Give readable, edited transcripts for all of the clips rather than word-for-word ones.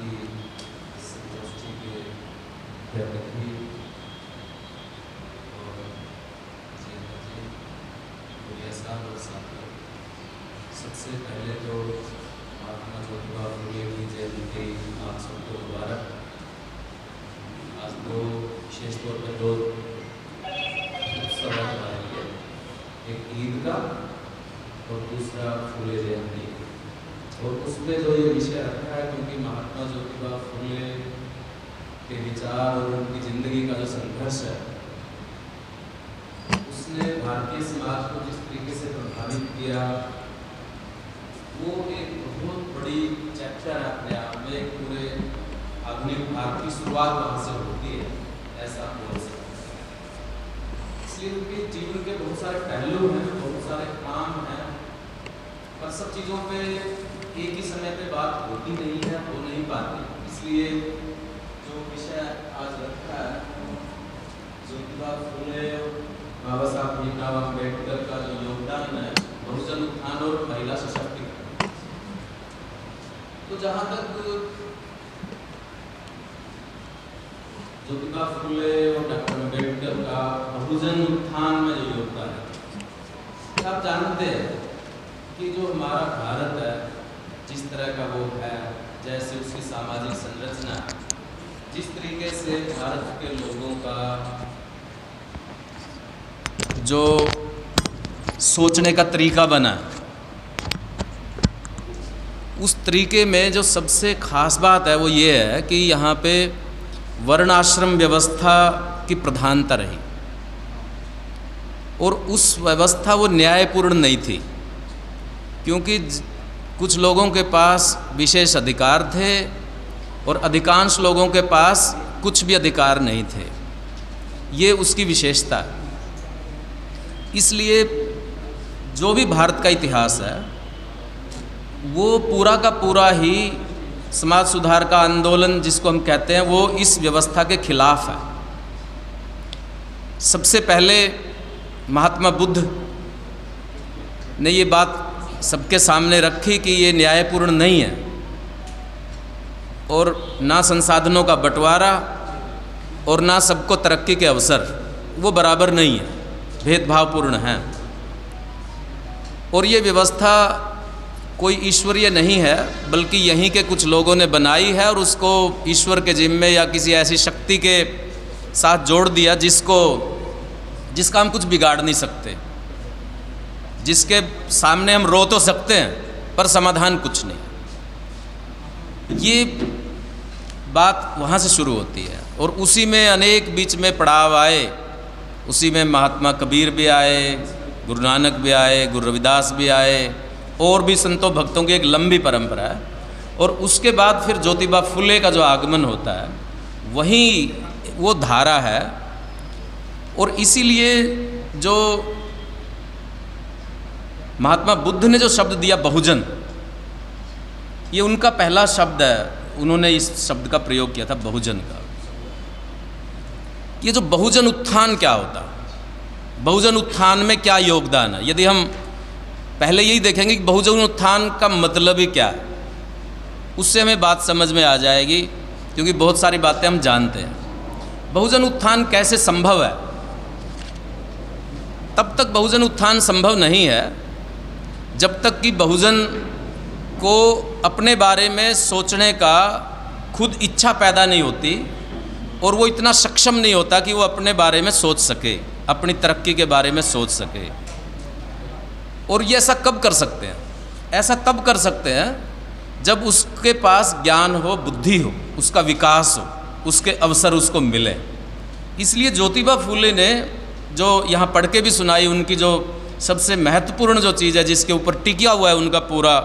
की संगोष्ठी के अतिथि और जी साहब और साथियों, सबसे पहले तो महात्मा ज्योतिबा फुले की जयंती आप सबको मुबारक। आज दो विशेष तौर पर दो उत्सव है हमारे लिए, एक ईद का और दूसरा फुले जयंती। और उसमें जो ये विषय रखा है, क्योंकि महात्मा ज्योतिबा फुले के विचार और उनकी जिंदगी का जो संघर्ष है, उसने भारतीय समाज को जिस तरीके से प्रभावित किया, वो एक बहुत बड़ी चैप्टर है अपने आप में। एक पूरे आधुनिक भारत की शुरुआत वहाँ से होती है, ऐसा बोल सकते हैं। इसलिए उनके जीवन के बहुत सारे पहलू हैं, बहुत सारे काम हैं, पर सब चीज़ों पे एक ही समय पे बात होती नहीं है, हो नहीं पाती। इसलिए जो विषय आज रखा है, ज्योतिबा फुले, बाबा साहब भीमराव अम्बेडकर का जो योगदान है बहुजन उत्थान और महिला सशक्तिकरण। तो जहाँ तक ज्योतिबा फुले और डॉक्टर अम्बेडकर का बहुजन उत्थान में जो योगदान है, आप जानते हैं कि जो हमारा भारत है, जिस तरह का वो है, जैसे उसकी सामाजिक संरचना, जिस तरीके से भारत के लोगों का जो सोचने का तरीका बना, उस तरीके में जो सबसे खास बात है वो ये है कि यहाँ पे वर्णाश्रम व्यवस्था की प्रधानता रही, और उस व्यवस्था वो न्यायपूर्ण नहीं थी, क्योंकि कुछ लोगों के पास विशेष अधिकार थे और अधिकांश लोगों के पास कुछ भी अधिकार नहीं थे। ये उसकी विशेषता है। इसलिए जो भी भारत का इतिहास है, वो पूरा का पूरा ही समाज सुधार का आंदोलन जिसको हम कहते हैं, वो इस व्यवस्था के खिलाफ है। सबसे पहले महात्मा बुद्ध ने ये बात सबके सामने रखी कि ये न्यायपूर्ण नहीं है, और ना संसाधनों का बंटवारा और ना सबको तरक्की के अवसर वो बराबर नहीं है, भेदभावपूर्ण है। और ये व्यवस्था कोई ईश्वरीय नहीं है, बल्कि यहीं के कुछ लोगों ने बनाई है और उसको ईश्वर के जिम्मे या किसी ऐसी शक्ति के साथ जोड़ दिया जिसका हम कुछ बिगाड़ नहीं सकते, जिसके सामने हम रो तो सकते हैं पर समाधान कुछ नहीं। ये बात वहाँ से शुरू होती है, और उसी में अनेक बीच में पड़ाव आए। उसी में महात्मा कबीर भी आए, गुरु नानक भी आए, गुरु रविदास भी आए, और भी संतों भक्तों की एक लंबी परंपरा है। और उसके बाद फिर ज्योतिबा फुले का जो आगमन होता है, वही वो धारा है। और इसीलिए जो महात्मा बुद्ध ने जो शब्द दिया बहुजन, ये उनका पहला शब्द है। उन्होंने इस शब्द का प्रयोग किया था, बहुजन का। ये जो बहुजन उत्थान क्या होता, बहुजन उत्थान में क्या योगदान है, यदि हम पहले यही देखेंगे कि बहुजन उत्थान का मतलब ही क्या है, उससे हमें बात समझ में आ जाएगी, क्योंकि बहुत सारी बातें हम जानते हैं। बहुजन उत्थान कैसे संभव है? तब तक बहुजन उत्थान संभव नहीं है जब तक कि बहुजन को अपने बारे में सोचने का खुद इच्छा पैदा नहीं होती, और वो इतना सक्षम नहीं होता कि वो अपने बारे में सोच सके, अपनी तरक्की के बारे में सोच सके। और ये ऐसा कब कर सकते हैं? ऐसा तब कर सकते हैं जब उसके पास ज्ञान हो, बुद्धि हो, उसका विकास हो, उसके अवसर उसको मिले। इसलिए ज्योतिबा फुले ने जो यहाँ पढ़ के भी सुनाई, उनकी जो सबसे महत्वपूर्ण जो चीज़ है, जिसके ऊपर टिका हुआ है उनका पूरा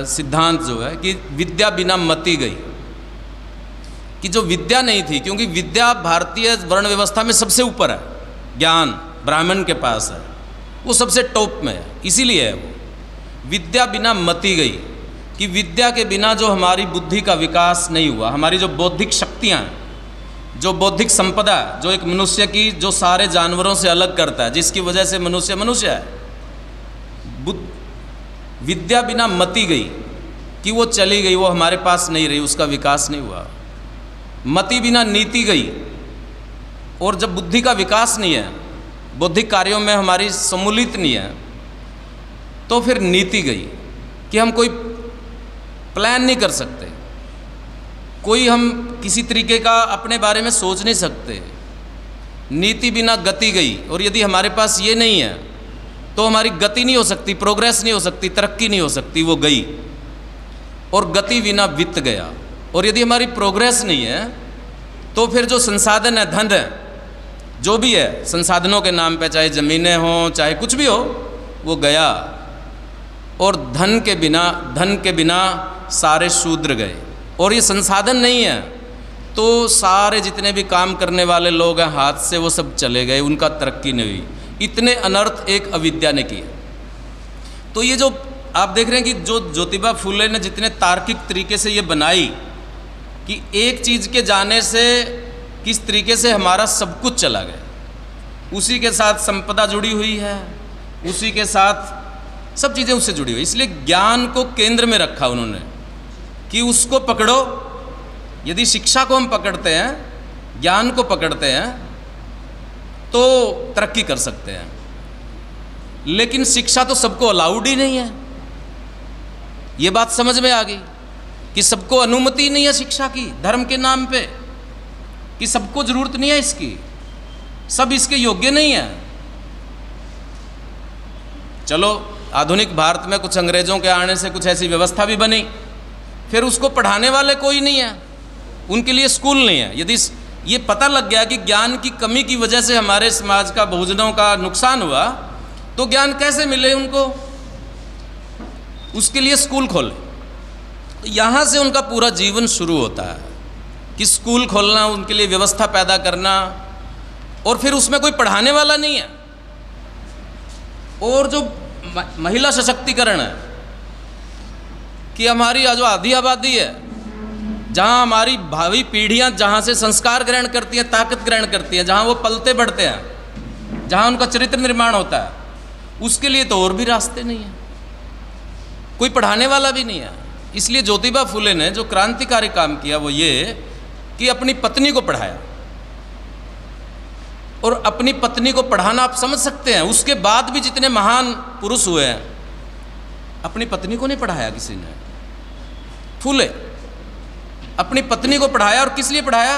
सिद्धांत जो है, कि विद्या बिना मति गई, कि जो विद्या नहीं थी, क्योंकि विद्या भारतीय वर्ण व्यवस्था में सबसे ऊपर है, ज्ञान ब्राह्मण के पास है, वो सबसे टॉप में है। इसीलिए है वो विद्या बिना मति गई, कि विद्या के बिना जो हमारी बुद्धि का विकास नहीं हुआ, हमारी जो बौद्धिक शक्तियाँ हैं, जो बौद्धिक संपदा, जो एक मनुष्य की जो सारे जानवरों से अलग करता है, जिसकी वजह से मनुष्य मनुष्य है, विद्या बिना मति गई। कि वो चली गई, वो हमारे पास नहीं रही, उसका विकास नहीं हुआ। मति बिना नीति गई, और जब बुद्धि का विकास नहीं है, बौद्धिक कार्यों में हमारी सम्मिलित नहीं है, तो फिर नीति गई कि हम कोई प्लान नहीं कर सकते, कोई हम किसी तरीके का अपने बारे में सोच नहीं सकते। नीति बिना गति गई, और यदि हमारे पास ये नहीं है तो हमारी गति नहीं हो सकती, प्रोग्रेस नहीं हो सकती, तरक्की नहीं हो सकती, वो गई। और गति बिना वित्त गया, और यदि हमारी प्रोग्रेस नहीं है तो फिर जो संसाधन है, धन है, जो भी है संसाधनों के नाम पे, चाहे ज़मीनें हों चाहे कुछ भी हो, वो गया। और धन के बिना सारे शूद्र गए। और ये संसाधन नहीं है तो सारे जितने भी काम करने वाले लोग हैं हाथ से, वो सब चले गए, उनका तरक्की नहीं हुई। इतने अनर्थ एक अविद्या ने किए। तो ये जो आप देख रहे हैं कि जो ज्योतिबा फुले ने जितने तार्किक तरीके से ये बनाई कि एक चीज़ के जाने से किस तरीके से हमारा सब कुछ चला गया, उसी के साथ संपदा जुड़ी हुई है, उसी के साथ सब चीज़ें उससे जुड़ी हुई। इसलिए ज्ञान को केंद्र में रखा उन्होंने कि उसको पकड़ो। यदि शिक्षा को हम पकड़ते हैं, ज्ञान को पकड़ते हैं, तो तरक्की कर सकते हैं। लेकिन शिक्षा तो सबको अलाउड ही नहीं है। ये बात समझ में आ गई कि सबको अनुमति नहीं है शिक्षा की, धर्म के नाम पे, कि सबको जरूरत नहीं है इसकी, सब इसके योग्य नहीं है। चलो आधुनिक भारत में कुछ अंग्रेजों के आने से कुछ ऐसी व्यवस्था भी बनी, फिर उसको पढ़ाने वाले कोई नहीं है, उनके लिए स्कूल नहीं है। यदि ये पता लग गया कि ज्ञान की कमी की वजह से हमारे समाज का, बहुजनों का नुकसान हुआ, तो ज्ञान कैसे मिले उनको? उसके लिए स्कूल खोले। तो यहाँ से उनका पूरा जीवन शुरू होता है कि स्कूल खोलना, उनके लिए व्यवस्था पैदा करना, और फिर उसमें कोई पढ़ाने वाला नहीं है। और जो महिला सशक्तिकरण है कि हमारी जो आधी आबादी है, जहाँ हमारी भावी पीढ़ियाँ जहाँ से संस्कार ग्रहण करती हैं, ताकत ग्रहण करती हैं, जहाँ वो पलते बढ़ते हैं, जहाँ उनका चरित्र निर्माण होता है, उसके लिए तो और भी रास्ते नहीं हैं, कोई पढ़ाने वाला भी नहीं है। इसलिए ज्योतिबा फुले ने जो क्रांतिकारी काम किया वो ये कि अपनी पत्नी को पढ़ाया। और अपनी पत्नी को पढ़ाना आप समझ सकते हैं, उसके बाद भी जितने महान पुरुष हुए हैं, अपनी पत्नी को नहीं पढ़ाया किसी ने। फुले अपनी पत्नी को पढ़ाया, और किस लिए पढ़ाया?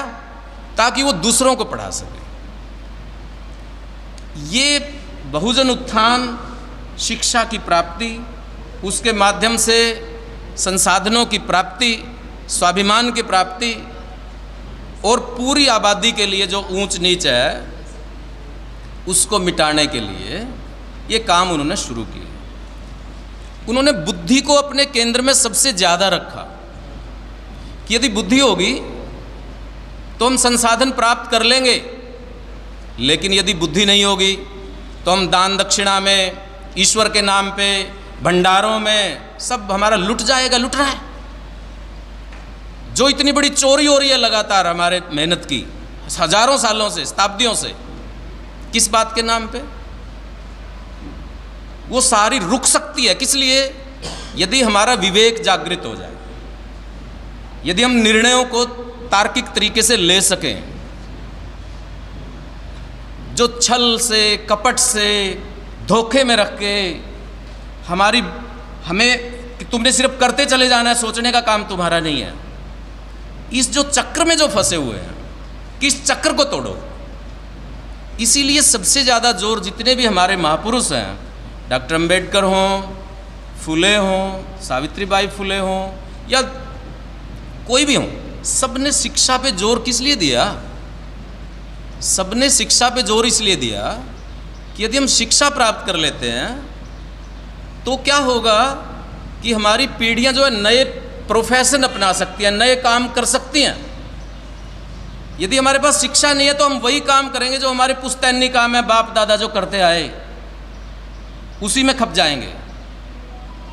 ताकि वो दूसरों को पढ़ा सके। ये बहुजन उत्थान, शिक्षा की प्राप्ति, उसके माध्यम से संसाधनों की प्राप्ति, स्वाभिमान की प्राप्ति, और पूरी आबादी के लिए जो ऊंच नीच है उसको मिटाने के लिए ये काम उन्होंने शुरू किए। उन्होंने बुद्धि को अपने केंद्र में सबसे ज़्यादा रखा कि यदि बुद्धि होगी तो हम संसाधन प्राप्त कर लेंगे, लेकिन यदि बुद्धि नहीं होगी तो हम दान दक्षिणा में, ईश्वर के नाम पे, भंडारों में सब हमारा लुट जाएगा, लुट रहा है। जो इतनी बड़ी चोरी हो रही है लगातार हमारे मेहनत की, हजारों सालों से, शताब्दियों से, किस बात के नाम पे? वो सारी रुक सकती है। किस लिए? यदि हमारा विवेक जागृत हो जाए, यदि हम निर्णयों को तार्किक तरीके से ले सकें, जो छल से, कपट से, धोखे में रख के हमें कि तुमने सिर्फ करते चले जाना है, सोचने का काम तुम्हारा नहीं है, इस जो चक्र में जो फंसे हुए हैं, किस चक्र को तोड़ो। इसीलिए सबसे ज़्यादा जोर जितने भी हमारे महापुरुष हैं, डॉक्टर अंबेडकर हों, फुले हों, सावित्रीबाई फुले हों, या कोई भी हों, सब ने शिक्षा पे जोर किस लिए दिया? सब ने शिक्षा पे जोर इसलिए दिया कि यदि हम शिक्षा प्राप्त कर लेते हैं तो क्या होगा कि हमारी पीढ़ियां जो है नए प्रोफेशन अपना सकती हैं, नए काम कर सकती हैं। यदि हमारे पास शिक्षा नहीं है तो हम वही काम करेंगे जो हमारे पुश्तैनी काम है, बाप दादा जो करते आए, उसी में खप जाएंगे।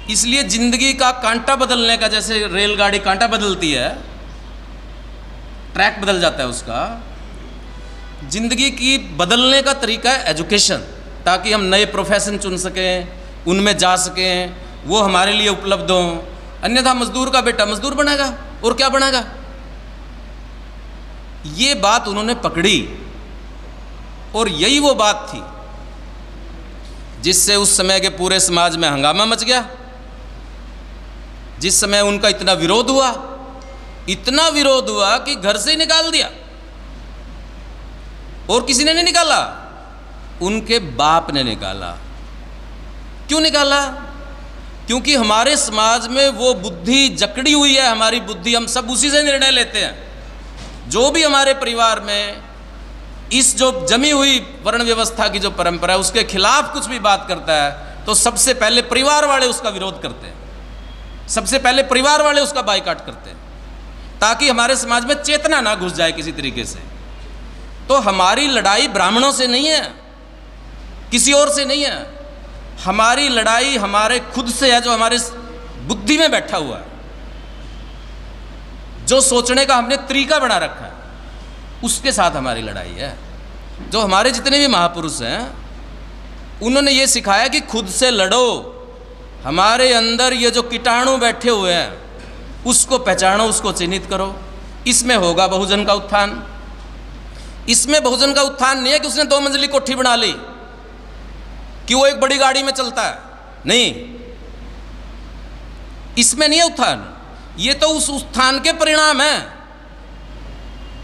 इसलिए जिंदगी का कांटा बदलने का, जैसे रेलगाड़ी कांटा बदलती है, ट्रैक बदल जाता है उसका, जिंदगी की बदलने का तरीका है एजुकेशन, ताकि हम नए प्रोफेशन चुन सकें, उनमें जा सकें, वो हमारे लिए उपलब्ध हों, अन्यथा मजदूर का बेटा मजदूर बनेगा और क्या बनेगा। ये बात उन्होंने पकड़ी और यही वो बात थी जिससे उस समय के पूरे समाज में हंगामा मच गया। जिस समय उनका इतना विरोध हुआ कि घर से ही निकाल दिया। और किसी ने नहीं निकाला, उनके बाप ने निकाला। क्यों निकाला? क्योंकि हमारे समाज में वो बुद्धि जकड़ी हुई है, हमारी बुद्धि, हम सब उसी से निर्णय लेते हैं। जो भी हमारे परिवार में इस जो जमी हुई वर्ण व्यवस्था की जो परंपरा है उसके खिलाफ कुछ भी बात करता है तो सबसे पहले परिवार वाले उसका विरोध करते हैं, सबसे पहले परिवार वाले उसका बाइकाट करते हैं, ताकि हमारे समाज में चेतना ना घुस जाए किसी तरीके से। तो हमारी लड़ाई ब्राह्मणों से नहीं है, किसी और से नहीं है, हमारी लड़ाई हमारे खुद से है, जो हमारे बुद्धि में बैठा हुआ है, जो सोचने का हमने तरीका बना रखा है, उसके साथ हमारी लड़ाई है। जो हमारे जितने भी महापुरुष हैं उन्होंने ये सिखाया कि खुद से लड़ो, हमारे अंदर ये जो कीटाणु बैठे हुए हैं उसको पहचानो, उसको चिन्हित करो। इसमें होगा बहुजन का उत्थान। इसमें बहुजन का उत्थान नहीं है कि उसने 2 मंजिली कोठी बना ली, कि वो एक बड़ी गाड़ी में चलता है, नहीं, इसमें नहीं है उत्थान। ये तो उस उत्थान के परिणाम है।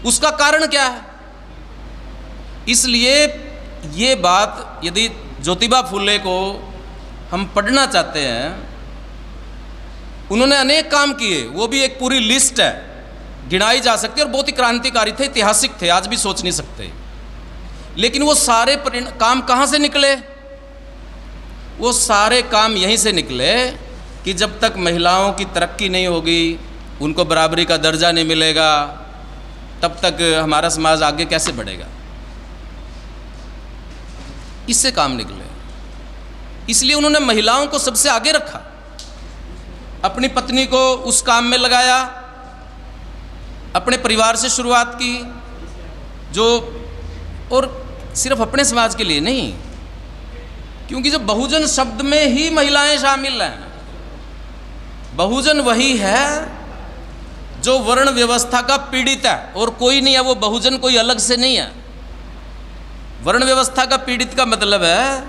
उसका कारण क्या है? इसलिए ये बात यदि ज्योतिबा फुले को हम पढ़ना चाहते हैं, उन्होंने अनेक काम किए, वो भी एक पूरी लिस्ट है, गिनाई जा सकती है, और बहुत ही क्रांतिकारी थे, ऐतिहासिक थे, आज भी सोच नहीं सकते। लेकिन वो सारे काम कहाँ से निकले? वो सारे काम यहीं से निकले कि जब तक महिलाओं की तरक्की नहीं होगी, उनको बराबरी का दर्जा नहीं मिलेगा, तब तक हमारा समाज आगे कैसे बढ़ेगा। इससे काम निकले। इसलिए उन्होंने महिलाओं को सबसे आगे रखा, अपनी पत्नी को उस काम में लगाया, अपने परिवार से शुरुआत की, जो, और सिर्फ अपने समाज के लिए नहीं, क्योंकि जो बहुजन शब्द में ही महिलाएं शामिल हैं। बहुजन वही है जो वर्ण व्यवस्था का पीड़ित है, और कोई नहीं है, वो बहुजन कोई अलग से नहीं है। वर्ण व्यवस्था का पीड़ित का मतलब है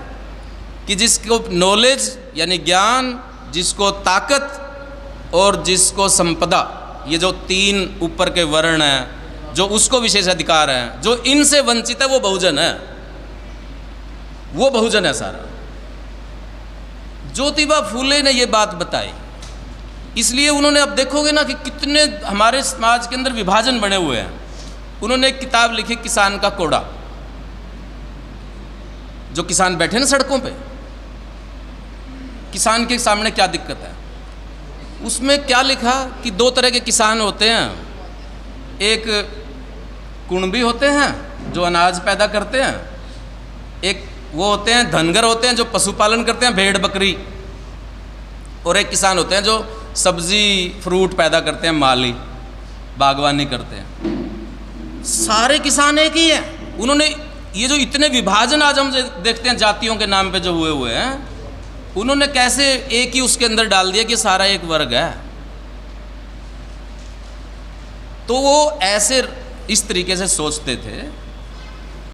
कि जिसको नॉलेज यानी ज्ञान, जिसको ताकत और जिसको संपदा, ये जो 3 ऊपर के वर्ण हैं, जो उसको विशेषाधिकार हैं, जो इनसे वंचित है, वो बहुजन है, वो बहुजन है सारा। ज्योतिबा फूले ने ये बात बताई, इसलिए उन्होंने, अब देखोगे ना कि कितने हमारे समाज के अंदर विभाजन बने हुए हैं। उन्होंने एक किताब लिखी, किसान का कोड़ा। जो किसान बैठे ना सड़कों पे, किसान के सामने क्या दिक्कत है, उसमें क्या लिखा कि 2 तरह के किसान होते हैं। एक कुणबी होते हैं जो अनाज पैदा करते हैं, एक वो होते हैं धनगर होते हैं जो पशुपालन करते हैं, भेड़ बकरी, और एक किसान होते हैं जो सब्जी फ्रूट पैदा करते हैं, माली बागवानी करते हैं। सारे किसान एक ही हैं। उन्होंने ये जो इतने विभाजन आज हम देखते हैं जातियों के नाम पे जो हुए हैं, उन्होंने कैसे एक ही उसके अंदर डाल दिया कि सारा एक वर्ग है। तो वो ऐसे इस तरीके से सोचते थे